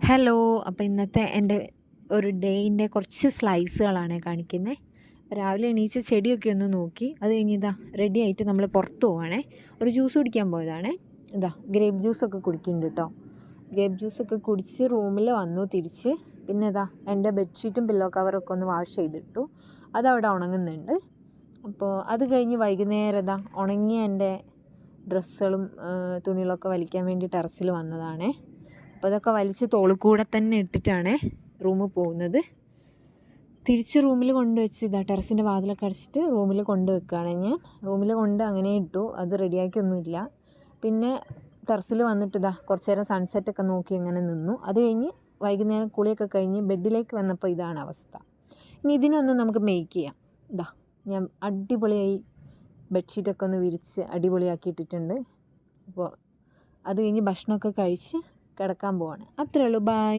Hello. അപ്പോൾ ഇന്നത്തെ എൻ്റെ ഒരു ഡേയിൻ്റെ കുറച്ച് സ്ലൈസുകളാണ് കാണിക്കുന്നത്. രാവിലെ എണീച്ച് ചെടിയൊക്കെ ഒന്ന് നോക്കി, അത് കഴിഞ്ഞ് റെഡി ആയിട്ട് നമ്മൾ പുറത്ത് പോവുകയാണേ. ഒരു ജ്യൂസ് കുടിക്കാൻ പോയതാണേ. ഗ്രേപ്പ് ജ്യൂസൊക്കെ കുടിക്കുന്നുണ്ട് കേട്ടോ. ഗ്രേപ്പ് ജ്യൂസൊക്കെ കുടിച്ച് റൂമിൽ വന്നു തിരിച്ച്. പിന്നെ എൻ്റെ ബെഡ്ഷീറ്റും പില്ലോ കവറൊക്കെ ഒന്ന് വാഷ് ചെയ്തിട്ടു. അതവിടെ ഉണങ്ങുന്നുണ്ട്. അപ്പോൾ അത് കഴിഞ്ഞ് വൈകുന്നേരം ഉണങ്ങിയ എൻ്റെ ഡ്രസ്സുകളും തുണികളൊക്കെ വലിക്കാൻ വേണ്ടി ടെറസിൽ വന്നതാണേ. അപ്പോൾ അതൊക്കെ വലിച്ച് തോളിൽ തന്നെ ഇട്ടിട്ടാണ് റൂമിൽ പോകുന്നത്. തിരിച്ച് റൂമിൽ കൊണ്ടുവച്ച് ടെറസിൻ്റെ വാതിലൊക്കെ അടച്ചിട്ട് റൂമിൽ കൊണ്ട് വെക്കുകയാണ് ഞാൻ. റൂമിൽ കൊണ്ട് അങ്ങനെ ഇട്ടു. അത് റെഡിയാക്കിയൊന്നുമില്ല. പിന്നെ ടെറസിൽ വന്നിട്ട് കുറച്ച് നേരം സൺസെറ്റൊക്കെ നോക്കി അങ്ങനെ നിന്നു. അത് കഴിഞ്ഞ് വൈകുന്നേരം കുളിയൊക്കെ കഴിഞ്ഞ് ബെഡിലേക്ക് വന്നപ്പോൾ ഇതാണ് അവസ്ഥ. ഇനി ഇതിനൊന്ന് നമുക്ക് മേക്ക് ചെയ്യാം. ഞാൻ അടിപൊളിയായി ബെഡ്ഷീറ്റൊക്കെ ഒന്ന് വിരിച്ച് അടിപൊളിയാക്കി ഇട്ടിട്ടുണ്ട്. അപ്പോൾ അത് കഴിഞ്ഞ് ഭക്ഷണമൊക്കെ കഴിച്ച് കിടക്കാൻ പോവാണ്. അത്രേ ഉള്ളൂ. ബൈ.